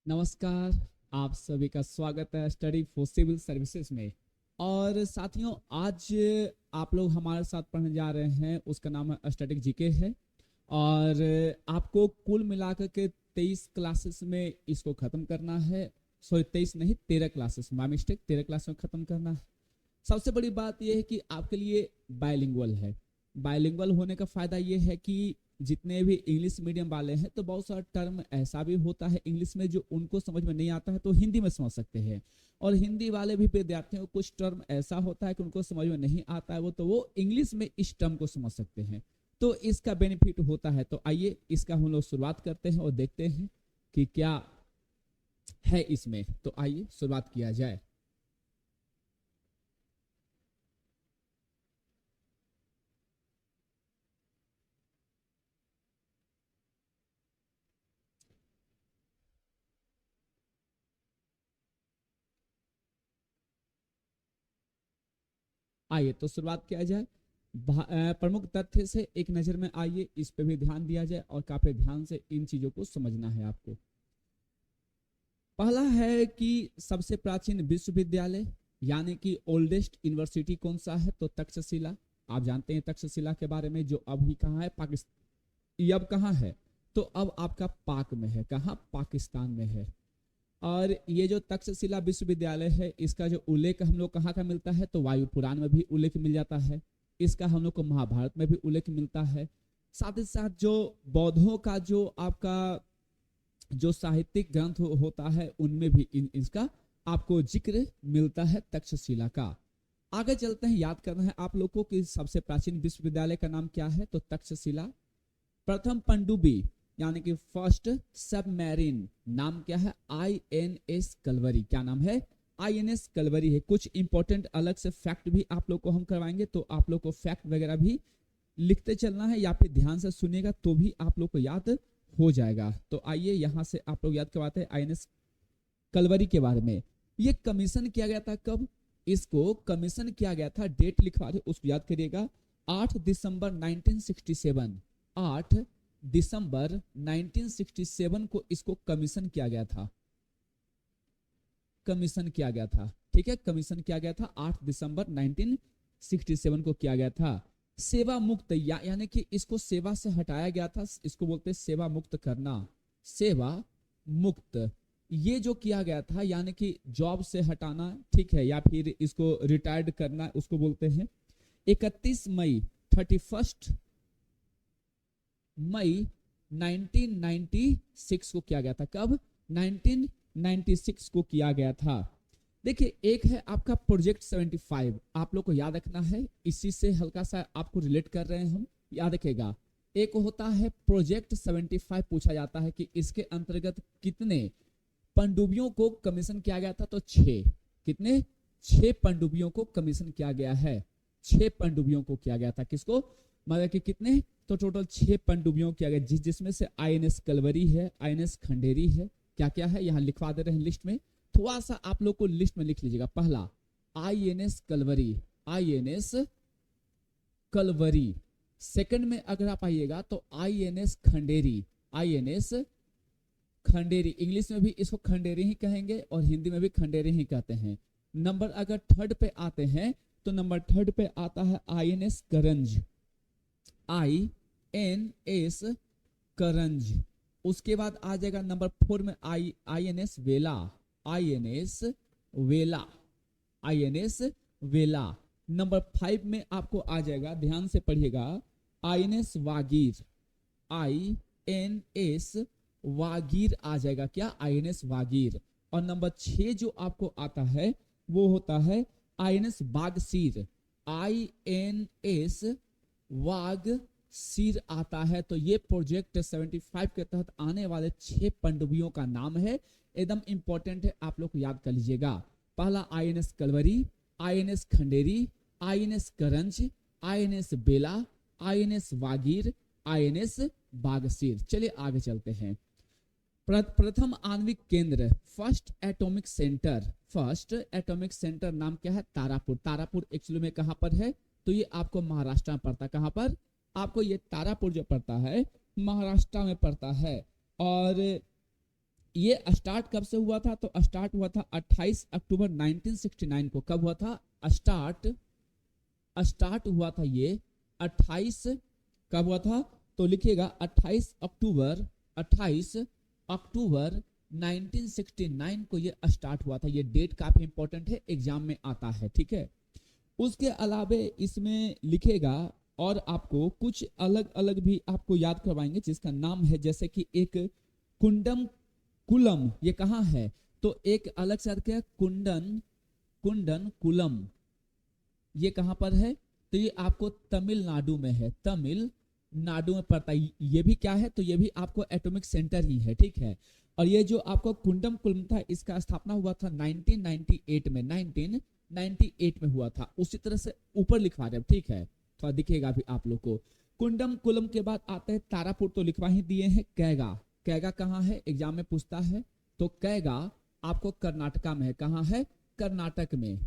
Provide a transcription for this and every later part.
नमस्कार। आप सभी का स्वागत है स्टडी फॉर सिविल सर्विसेज में। और साथियों, आज आप लोग हमारे साथ पढ़ने जा रहे हैं, उसका नाम है स्टैटिक जीके है। और आपको कुल मिलाकर के 23 क्लासेस में इसको ख़त्म करना है। सॉरी, 23 नहीं, 13 क्लासेस, माय मिस्टेक, 13 क्लास में ख़त्म करना है। सबसे बड़ी बात यह है कि आपके लिए बायलिंगुअल है। बायलिंगुअल होने का फ़ायदा ये है कि जितने भी इंग्लिश मीडियम वाले हैं तो बहुत सारा टर्म ऐसा भी होता है इंग्लिश में जो उनको समझ में नहीं आता है, तो हिंदी में समझ सकते हैं। और हिंदी वाले भी विद्यार्थियों को कुछ टर्म ऐसा होता है कि उनको समझ में नहीं आता है, वो इंग्लिश में इस टर्म को समझ सकते हैं, तो इसका बेनिफिट होता है। तो आइए इसका हम लोग शुरुआत करते हैं और देखते हैं कि क्या है इसमें। तो आइए शुरुआत किया जाए। आइए तो शुरुआत किया जाए। प्रमुख तथ्य से एक नज़र में आइए, इस पे भी ध्यान दिया जाए और काफी ध्यान से इन चीजों को समझना है आपको। पहला है कि सबसे प्राचीन विश्वविद्यालय यानी कि ओल्डेस्ट यूनिवर्सिटी कौन सा है, तो तक्षशिला। आप जानते हैं तक्षशिला के बारे में, जो अभी कहाँ है, पाकिस्तान। ये अब कहाँ है, तो अब आपका पाक में है। कहाँ, पाकिस्तान में है। और ये जो तक्षशिला विश्वविद्यालय है, इसका जो उल्लेख हम लोग कहाँ का मिलता है, तो वायु पुराण में भी उल्लेख मिल जाता है। इसका हम लोग को महाभारत में भी उल्लेख मिलता है। साथ ही साथ जो बौद्धों का जो आपका जो साहित्यिक ग्रंथ होता है, उनमें भी इसका आपको जिक्र मिलता है तक्षशिला का। आगे चलते हैं। याद करना है आप लोग को कि सबसे प्राचीन विश्वविद्यालय का नाम क्या है, तो तक्षशिला। प्रथम पनडुब्बी यानी कि फर्स्ट सबमरीन नाम क्या है, INS कलवरी। क्या नाम है, INS कलवरी है। कुछ इंपॉर्टेंट अलग से फैक्ट भी आप लोग को हम करवाएंगे, तो आप लोग को फैक्ट वगैरह भी लिखते चलना है या फिर ध्यान से सुनिएगा तो भी आप लोग को याद हो जाएगा। तो आइए यहां से आप लोग याद करवाते हैं INS कलवरी के बारे में। ये कमीशन किया गया था कब, इसको कमीशन किया गया था, डेट लिखवा दे उसको याद करिएगा, 8 दिसंबर 1967। 8 दिसंबर 1967 को इसको कमीशन किया गया था। कमीशन किया गया था, ठीक है, कमीशन किया गया था 8 दिसंबर 1967 को किया गया था। सेवा मुक्त यानी कि इसको सेवा से हटाया गया था, इसको बोलते हैं सेवा मुक्त करना। सेवा मुक्त ये जो किया गया था यानी कि जॉब से हटाना, ठीक है, या फिर इसको रिटायर्ड करना, उसको बोलते हैं। 31 मई 31 मई 1996 को किया गया था। कब, 1996 को किया गया था। देखिए, एक है आपका प्रोजेक्ट 75, आप लोग को याद रखना है, इसी से हल्का सा आपको रिलेट कर रहे हैं हम, याद रखेगा। एक होता है प्रोजेक्ट 75, पूछा जाता है कि इसके अंतर्गत कितने पनडुब्बियों को कमीशन किया गया था, तो 6। कितने, 6 पनडुब्बियों को कमीशन किया गया है। 6 पनडुब्बियों को किया गया था। किसको, मतलब कि कितने, तो टोटल 6 पनडुब्बियों किया गया, जिसमें से INS कलवरी है, INS खंडेरी है। क्या क्या है यहाँ लिखवा दे रहे हैं लिस्ट में, थोड़ा सा आप लोग को लिस्ट में लिख लीजिएगा। पहला INS Kalvari, INS Kalvari. Second में अगर आप आइएगा तो INS Khanderi, INS Khanderi. English में भी इसको खंडेरी ही कहेंगे और हिंदी में भी खंडेरी ही कहते हैं। नंबर अगर थर्ड पे आते हैं तो नंबर थर्ड पे आता है INS करंज, INS करंज। उसके बाद आ जाएगा नंबर 4 में INS वेला, INS वेला, INS वेला। नंबर 5 में आपको आ जाएगा, ध्यान से पढ़िएगा, INS वागीर, INS वागीर आ जाएगा। क्या, INS वागीर। और नंबर 6 जो आपको आता है वो होता है INS बागसीर, INS वागसीर आता है। तो ये प्रोजेक्ट 75 के तहत आने वाले 6 पनडुब्बियों का नाम है, एकदम इंपॉर्टेंट है, आप लोग याद कर लीजिएगा। पहला INS Kalvari, INS Khanderi, INS करंज, INS बेला, INS वागीर, INS बागसीर। चलिए आगे चलते हैं। प्रथम आणविक केंद्र, first atomic centre, first atomic centre नाम क्या है, तारापुर। तारापुर एक्चुअली में कहां पर है, तो ये आपको महाराष्ट्र में पड़ता है। कहां पर, आपको ये तारापुर जो पड़ता है महाराष्ट्र में पड़ता है। और ये स्टार्ट कब से हुआ था? तो स्टार्ट हुआ था 28 अक्टूबर 1969 को। कब हुआ था स्टार्ट? स्टार्ट हुआ था ये 28, कब हुआ था? तो लिखिएगा 28 अक्टूबर, 28 अक्टूबर 1969 को ये स्टार्ट हुआ था। ये डेट काफी इंपॉर्टेंट है, एग्जाम में आता है, ठीक है। उसके अलावे इसमें लिखेगा और आपको कुछ अलग अलग भी आपको याद करवाएंगे जिसका नाम है, जैसे कि एक कुंडम कुलम, ये कहाँ है? तो एक अलग से क्या, कुंडन कुंडन कुलम, ये कहाँ पर है? तो ये आपको तमिलनाडु में है, तमिलनाडु में पड़ता है। ये भी क्या है? तो ये भी आपको एटॉमिक सेंटर ही है, ठीक है। और ये जो आपको कुंडम कुलम था, इसका स्थापना हुआ था 1998 में, 1998 में हुआ था। उसी तरह से ऊपर लिखवा रहे, ठीक है, थोड़ा दिखेगा भी आप लोग को। कुंडम कुलम के बाद आता है तारापुर, तो लिखवा ही दिए हैं। कैगा, कैगा कहाँ है? एग्जाम में पूछता है। तो कैगा आपको कर्नाटका में है। कहाँ है? कर्नाटक में।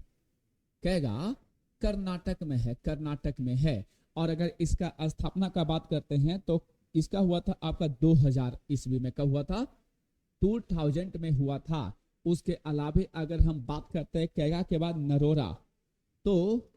कैगा कर्नाटक में है, कर्नाटक में है। और अगर इसका स्थापना का बात करते हैं तो इसका हुआ था आपका 2000 ईस्वी में। कब हुआ था? 2000 में हुआ था। उसके अलावा अगर हम बात करते हैं कैगा के बाद नरोरा, तो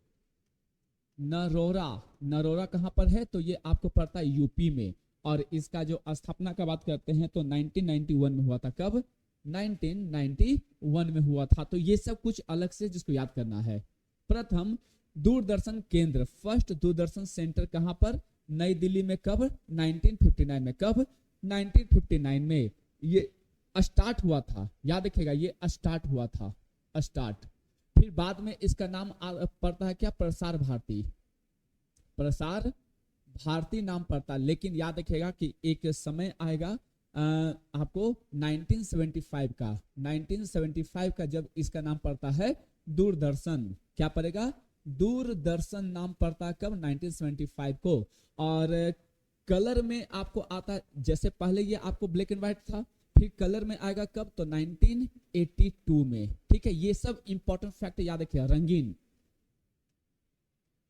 नरोरा, नरोरा कहाँ पर है? तो ये आपको पड़ता है यूपी में। और इसका जो स्थापना का बात करते हैं तो 1991 में हुआ था। कब? 1991 में हुआ था। तो ये सब कुछ अलग से जिसको याद करना है। प्रथम दूरदर्शन केंद्र, फर्स्ट दूरदर्शन सेंटर कहां पर? नई दिल्ली में। कब? 1959 में। कब? 1959 में ये स्टार्ट हुआ था, याद रखिएगा, ये स्टार्ट हुआ था, स्टार्ट। फिर बाद में इसका नाम पड़ता है क्या? प्रसार भारती, प्रसार भारती नाम पड़ता है। लेकिन याद रखिएगा कि एक समय आएगा आपको 1975 का, 1975 का जब इसका नाम पड़ता है दूरदर्शन। क्या पड़ेगा? दूरदर्शन नाम पड़ता है कब? 1975 को। और कलर में आपको आता, जैसे पहले ये आपको ब्लैक एंड व्हाइट था, फिर कलर में आएगा कब? तो 1982 में, ठीक है। ये सब इंपॉर्टेंट फैक्ट याद रखिए। रंगीन,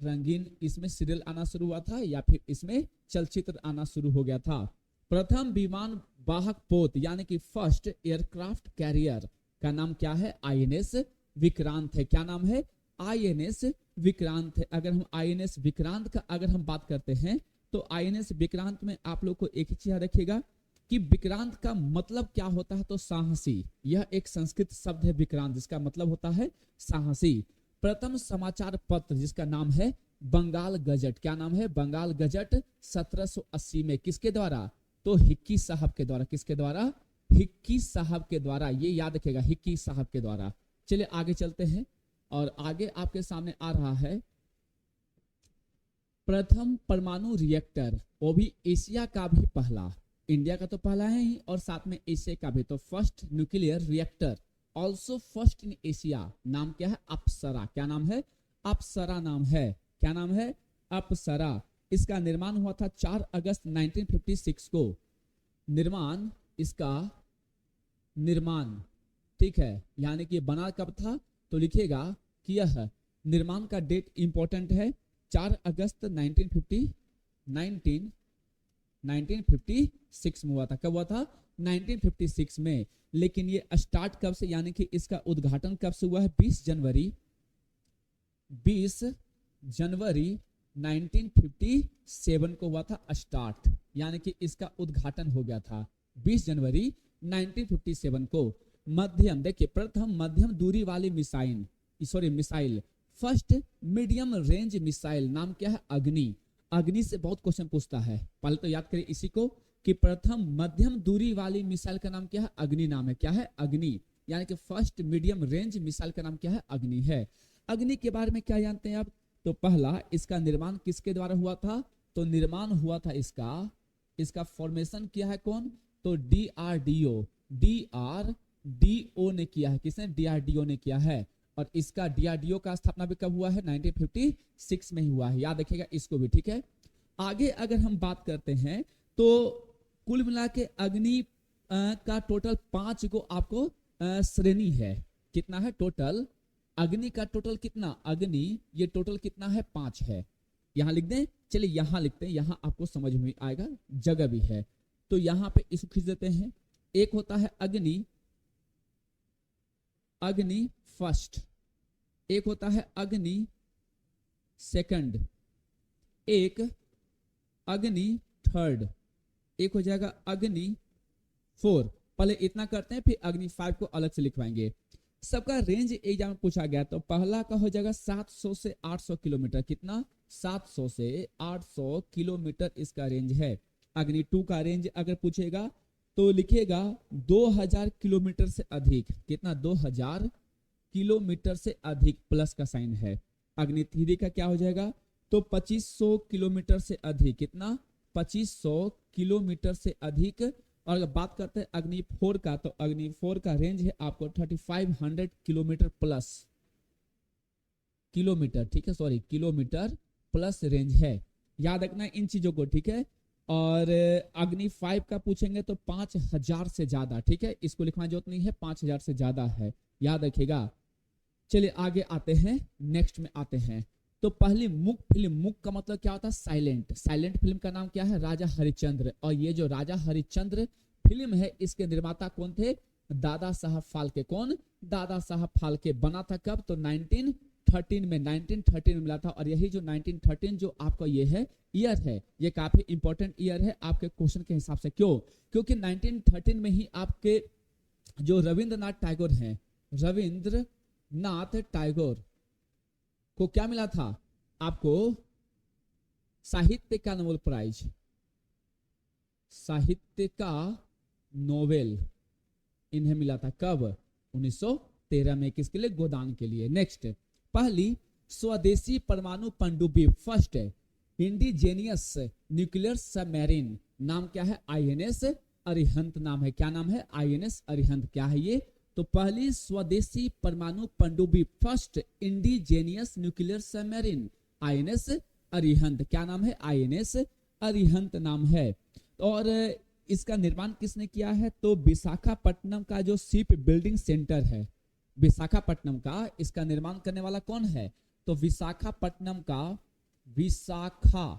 रंगीन इसमें सीरियल आना शुरू हुआ था या फिर इसमें चलचित्र आना शुरू हो गया था। प्रथम विमान वाहक पोत यानी कि फर्स्ट एयरक्राफ्ट कैरियर का नाम क्या है? आईएनएस विक्रांत है। क्या नाम है? आईएनएस विक्रांत है। अगर हम आईएनएस विक्रांत का अगर हम बात करते हैं तो आईएनएस विक्रांत में आप लोग को एक ही चीज रखिएगा कि विक्रांत का मतलब क्या होता है? तो साहसी। यह एक संस्कृत शब्द है विक्रांत, जिसका मतलब होता है साहसी। प्रथम समाचार पत्र जिसका नाम है बंगाल गजट। क्या नाम है? बंगाल गजट 1780 में। किसके द्वारा? तो हिक्की साहब के द्वारा। किसके द्वारा? हिक्की साहब के द्वारा। ये याद रखेगा, हिक्की साहब के द्वारा। चलिए आगे चलते हैं और आगे आपके सामने आ रहा है प्रथम परमाणु रिएक्टर, वो भी एशिया का भी पहला, इंडिया का तो पहला है ही और साथ में एशिया का भी। तो first nuclear reactor also first in Asia, नाम क्या है? अप्सरा। क्या नाम है? अप्सरा नाम है। क्या नाम है? अप्सरा। इसका निर्माण हुआ था 4 अगस्त 1956 को। निर्माण, इसका निर्माण, ठीक है, यानी कि बना कब था? तो लिखिएगा कि यह निर्माण का डेट इंपॉर्टेंट है, 4 अगस्त 1956 में हुआ था। कब हुआ था? 1956 में। लेकिन ये स्टार्ट कब से, यानी कि इसका उद्घाटन कब से हुआ है? 20 जनवरी 1957 को हुआ था स्टार्ट, यानी कि इसका उद्घाटन हो गया था 20 जनवरी 1957 को। मध्यम, देखिए, प्रथम मध्यम दूरी वाली missile, first medium range missile, नाम क्या है? अग्नि। अग्नि से बहुत क्वेश्चन पूछता है, पहले तो याद करिए इसी को कि प्रथम मध्यम दूरी वाली मिसाइल का नाम क्या है? अग्नि नाम है। क्या है? अग्नि। यानी कि फर्स्ट मीडियम रेंज मिसाइल का नाम क्या है? अग्नि है। अग्नि के बारे में क्या जानते हैं आप? तो पहला, इसका निर्माण किसके द्वारा हुआ था? तो निर्माण हुआ था इसका फॉर्मेशन किया है कौन? तो डीआरडीओ ने किया है। किसने? डीआरडीओ ने किया है। और इसका डीआरडीओ का स्थापना भी कब हुआ है? 1956 में ही हुआ है, याद रखिएगा इसको भी, ठीक है। आगे अगर हम बात करते हैं तो कुल मिला के अग्नि का टोटल 5 को आपको श्रेणी है। कितना है टोटल? अग्नि का टोटल कितना? अग्नि ये टोटल कितना है? 5 है। यहां लिख दें, चलिए यहां लिखते हैं, यहां आपको समझ में आएगा, जगह भी है। तो यहां पे इसको खींच देते हैं। एक होता है अग्नि, अग्नि फर्स्ट, एक होता है अग्नि सेकंड, एक अग्नि थर्ड, एक हो जाएगा अग्नि 4। पहले इतना करते हैं फिर अग्नि 5 को अलग से लिखवाएंगे। सबका रेंज एग्जाम में पूछा गया तो पहला का हो जाएगा 700 से 800 किलोमीटर। कितना? 700 से 800 किलोमीटर इसका रेंज है। अग्नि 2 का रेंज अगर पूछेगा तो लिखेगा 2000 किलोमीटर से अधिक। कितना? 2000 किलोमीटर से अधिक, प्लस का साइन है। अग्नि 3 का क्या हो जाएगा? तो 2500 किलोमीटर से अधिक। कितना? 2500 किलोमीटर से अधिक। और अगर बात करते हैं अग्नि 4 का तो अग्नि 4 का रेंज है आपको 3500 किलोमीटर प्लस किलोमीटर, ठीक है, सॉरी किलोमीटर प्लस रेंज है। याद रखना इन चीजों को, ठीक है। और अग्नि 5 का पूछेंगे तो 5000 से ज्यादा, ठीक है, इसको लिखना जरूरत नहीं है, 5000 से ज्यादा है, याद रखिएगा। चलिए आगे आते हैं, नेक्स्ट में आते हैं। तो पहली मुक फिल्म, मुक का मतलब क्या होता है? साइलेंट। साइलेंट फिल्म का नाम क्या है? राजा हरिश्चंद्र। और ये जो राजा हरिश्चंद्र फिल्म है इसके निर्माता कौन थे? दादा साहब फाल्के। कौन? दादा साहब फाल्के। बना था कब? तो 1913 में, 1913 में मिला था। और यही जो 1913 जो आपका ये है ईयर है, ये काफी इंपॉर्टेंट ईयर है आपके क्वेश्चन के हिसाब से। क्यों? क्योंकि 1913 में ही आपके जो रविंद्रनाथ टैगोर हैं, रविंद्रनाथ टैगोर को क्या मिला था? आपको साहित्य का नोबेल प्राइज, साहित्य का नोबेल इन्हें मिला था। कब? 1913 में। किसके लिए? गोदान के लिए। नेक्स्ट, पहली स्वदेशी परमाणु पनडुब्बी, फर्स्ट इंडिजेनियस न्यूक्लियर सबमरीन, नाम क्या है? आईएनएस अरिहंत नाम है। क्या नाम है? आईएनएस अरिहंत। क्या है ये? तो पहली स्वदेशी परमाणु पनडुब्बी, first indigenous nuclear submarine, INS Arihant. क्या नाम है? आईएनएस अरिहंत नाम है। और इसका निर्माण किसने किया है? तो विशाखापट्टनम का जो शिप बिल्डिंग सेंटर है, विशाखापट्टनम का, इसका निर्माण करने वाला कौन है? तो विशाखापट्टनम का, विशाखापट्टनम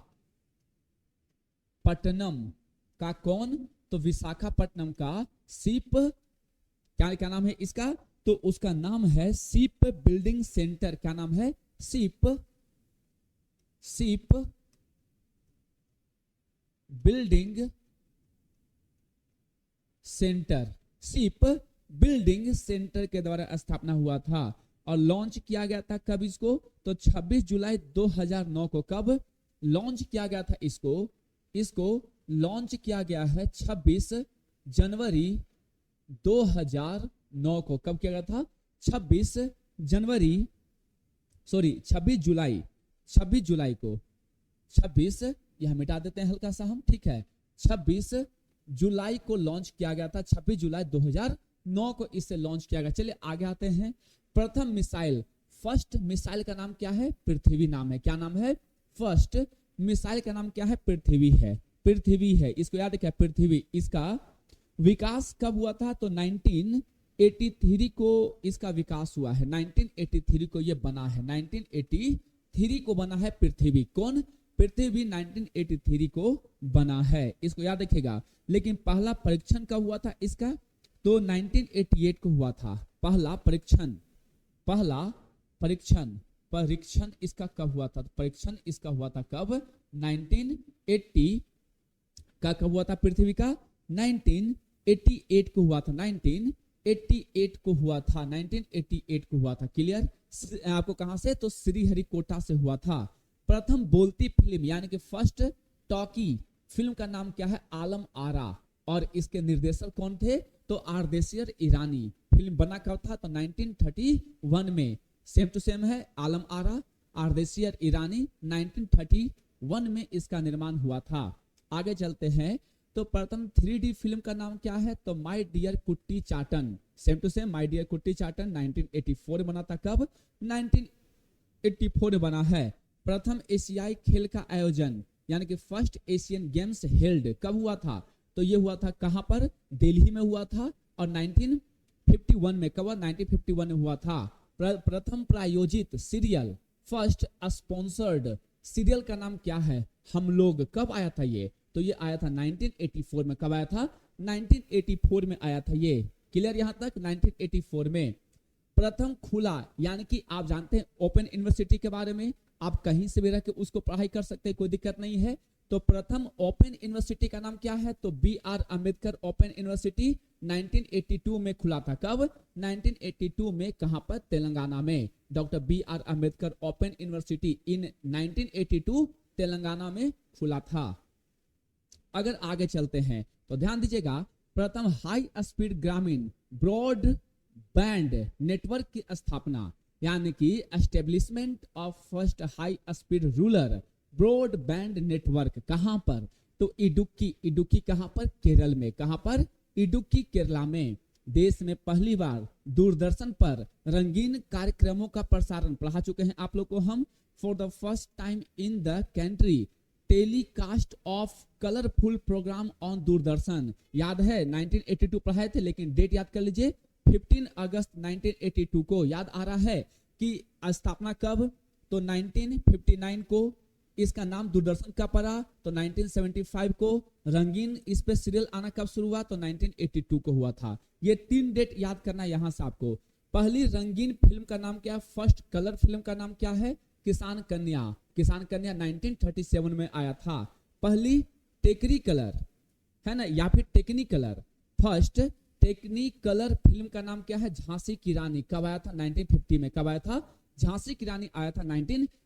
का कौन? तो विशाखापट्टनम का शिप, क्या नाम है इसका? तो उसका नाम है शिप बिल्डिंग सेंटर। क्या नाम है? Ship building centre. Ship building centre के द्वारा स्थापना हुआ था और लॉन्च किया गया था कब इसको? तो 26 जुलाई 2009 को। कब लॉन्च किया गया था इसको लॉन्च किया गया है 26 जनवरी 2009 को। कब किया गया था? 26 जुलाई को। 26 यह मिटा देते हैं हल्का सा हम, ठीक है। 26 जुलाई को लॉन्च किया गया था, 26 जुलाई 2009 को इसे लॉन्च किया गया। चलिए आगे आते हैं। प्रथम मिसाइल, फर्स्ट मिसाइल का नाम क्या है? पृथ्वी नाम है। क्या नाम है? फर्स्ट मिसाइल का नाम क्या है? पृथ्वी है। पृथ्वी है, इसको याद रखिए, पृथ्वी। इसका विकास कब हुआ था? तो 1983 को इसका विकास हुआ है। 1983 को ये बना है, 1983 को बना है पृथ्वी। कौन? पृथ्वी 1983 को बना है, इसको याद रखिएगा। लेकिन पहला परीक्षण कब हुआ था इसका? तो 1988 को हुआ था पहला परीक्षण इसका कब हुआ था? परीक्षण इसका हुआ था कब? 1980 का कब हुआ था? पृथ्वी का 1988 को हुआ था, 1988 को हुआ था, 1988 को हुआ था। क्लियर? आपको कहां से? तो श्रीहरिकोटा से हुआ था। प्रथम बोलती फिल्म यानी कि फर्स्ट टॉकी फिल्म का नाम क्या है? आलम आरा। और इसके निर्देशक कौन थे? तो आरदेशियर ईरानी। फिल्म बना कब था? तो 1931 में। सेम टू सेम है, आलम आरा, आरदेशियर ईरानी, 1931 में इसका निर्माण हुआ था। आगे चलते हैं। तो प्रथम 3D फिल्म का नाम क्या है? तो my dear Kuttichathan. Same to same, my dear Kuttichathan 1984 बना था। कब? 1984 बना है। प्रथम एशियाई खेल का आयोजन यानी कि फर्स्ट एशियन गेम्स हेल्ड कब हुआ था? तो ये हुआ था कहां पर? दिल्ली में हुआ था। और 1951 में। कब? 1951 में हुआ था। प्रथम प्रायोजित सीरियल, फर्स्ट स्पॉन्सर्ड सीरियल का नाम क्या है? हम लोग। कब आया था ये? तो ये आया था 1984 में। कब आया था? 1984 में आया था ये। क्लियर यहां तक? 1984 में प्रथम खुला, यानी कि आप जानते हैं ओपन यूनिवर्सिटी के बारे में, आप कहीं से भी रह के उसको पढ़ाई कर सकते हैं, कोई दिक्कत नहीं है। तो प्रथम ओपन यूनिवर्सिटी का नाम क्या है? तो BR अम्बेडकर ओपन यूनिवर्सिटी 1982 में खुला था। कब? 1982 में। कहां पर? तेलंगाना में। Doctor BR Ambedkar open university in 1982 Telangana में खुला था। अगर आगे चलते हैं तो ध्यान दीजिएगा, प्रथम हाई स्पीड ग्रामीण ब्रॉड बैंड नेटवर्क की स्थापना, यानी कि establishment of first high speed rural broadband network कहां पर? तो इडुक्की। इडुक्की कहां पर? केरल में। कहां पर? इडुक्की केरला में। देश में पहली बार दूरदर्शन पर रंगीन कार्यक्रमों का प्रसारण, पढ़ा चुके हैं आप लोग को हम, for the first time in the country telecast of colourful programme on Doordarshan. याद है 1982 पढ़ाए थे, लेकिन डेट याद कर लीजिए, 15 अगस्त 1982 को। याद आ रहा है कि स्थापना कब? तो 1959 को। इसका नाम दूरदर्शन का पड़ा तो 1975 को। रंगीन इस पे सीरियल आना कब शुरू हुआ? तो 1982 को हुआ था। ये 3 डेट याद करना यहां से आपको। पहली रंगीन फिल्म का नाम क्या? फर्स्ट कलर फिल्म का नाम क्या है? किसान कन्या। किसान कन्या 1937 में आया था। पहली टेक्निकलर है ना, या फिर टेक्निकलर, फर्स्ट टेक्निकलर फिल्म का नाम क्या है? झांसी की रानी। कब आया था? 1950 में। कब आया था? झांसी की रानी आया था 1950